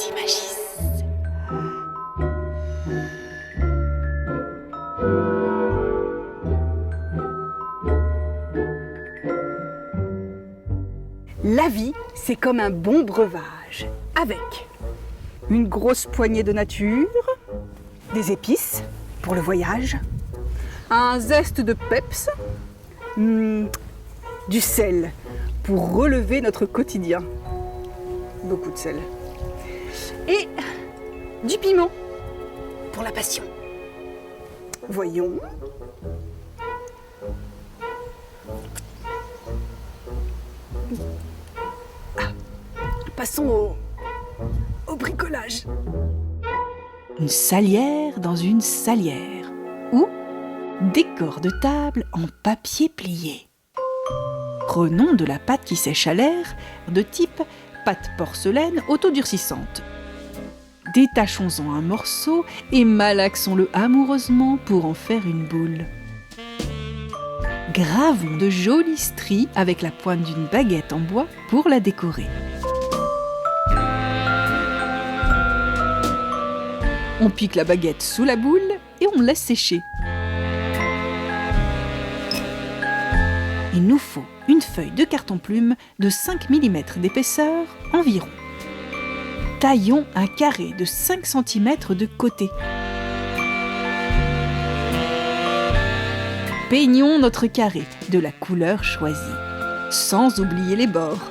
Magis. La vie, c'est comme un bon breuvage, avec une grosse poignée de nature, des épices pour le voyage, un zeste de peps, du sel pour relever notre quotidien, beaucoup de sel, et du piment pour la passion. Voyons. Passons au bricolage. Une salière dans une salière ou décor de table en papier plié. Prenons de la pâte qui sèche à l'air de type pâte porcelaine autodurcissante. Détachons-en un morceau et malaxons-le amoureusement pour en faire une boule. Gravons de jolies stries avec la pointe d'une baguette en bois pour la décorer. On pique la baguette sous la boule et on laisse sécher. Il nous faut une feuille de carton-plume de 5 mm d'épaisseur environ. Taillons un carré de 5 cm de côté. Peignons notre carré de la couleur choisie, sans oublier les bords.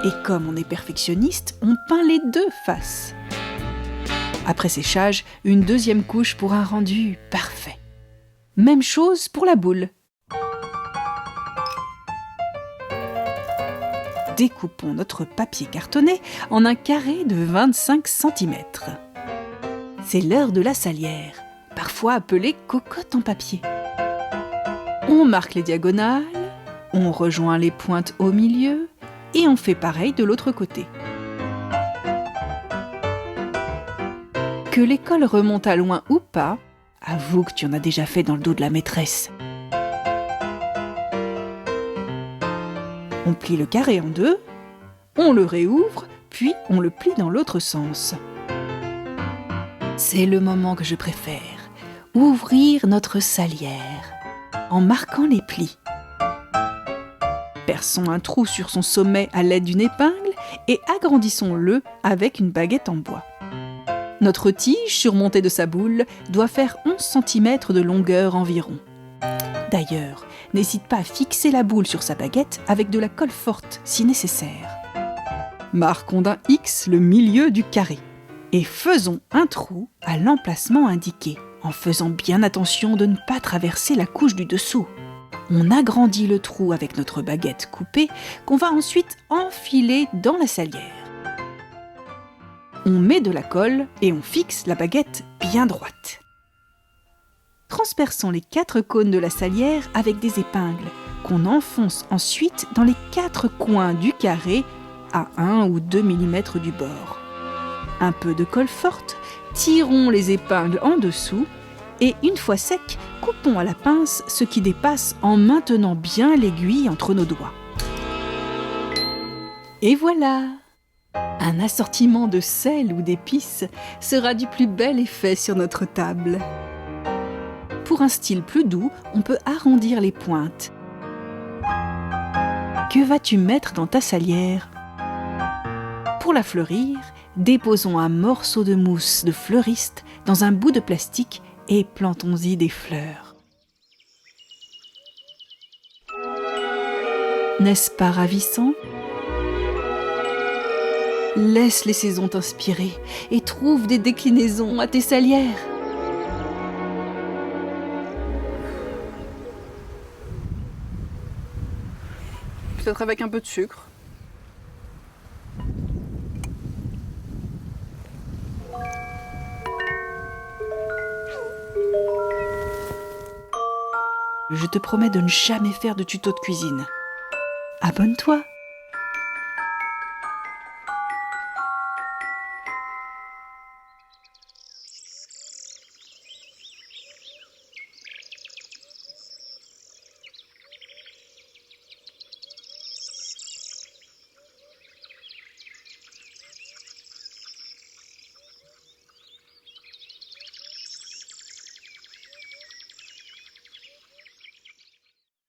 Et comme on est perfectionniste, on peint les deux faces. Après séchage, une deuxième couche pour un rendu parfait. Même chose pour la boule. Découpons notre papier cartonné en un carré de 25 cm. C'est l'heure de la salière, parfois appelée cocotte en papier. On marque les diagonales, on rejoint les pointes au milieu et on fait pareil de l'autre côté. Que l'école remonte à loin ou pas, avoue que tu en as déjà fait dans le dos de la maîtresse. On plie le carré en deux, on le réouvre, puis on le plie dans l'autre sens. C'est le moment que je préfère, ouvrir notre salière en marquant les plis. Perçons un trou sur son sommet à l'aide d'une épingle et agrandissons-le avec une baguette en bois. Notre tige, surmontée de sa boule, doit faire 11 cm de longueur environ. D'ailleurs, n'hésite pas à fixer la boule sur sa baguette avec de la colle forte si nécessaire. Marquons d'un X le milieu du carré et faisons un trou à l'emplacement indiqué, en faisant bien attention de ne pas traverser la couche du dessous. On agrandit le trou avec notre baguette coupée qu'on va ensuite enfiler dans la salière. On met de la colle et on fixe la baguette bien droite. Transperçons les 4 cônes de la salière avec des épingles qu'on enfonce ensuite dans les 4 coins du carré à 1 ou 2 mm du bord. Un peu de colle forte, tirons les épingles en dessous et une fois sec, coupons à la pince ce qui dépasse en maintenant bien l'aiguille entre nos doigts. Et voilà! Un assortiment de sel ou d'épices sera du plus bel effet sur notre table. Pour un style plus doux, on peut arrondir les pointes. Que vas-tu mettre dans ta salière? Pour la fleurir, déposons un morceau de mousse de fleuriste dans un bout de plastique et plantons-y des fleurs. N'est-ce pas ravissant? Laisse les saisons t'inspirer et trouve des déclinaisons à tes salières. Peut-être avec un peu de sucre. Je te promets de ne jamais faire de tuto de cuisine. Abonne-toi!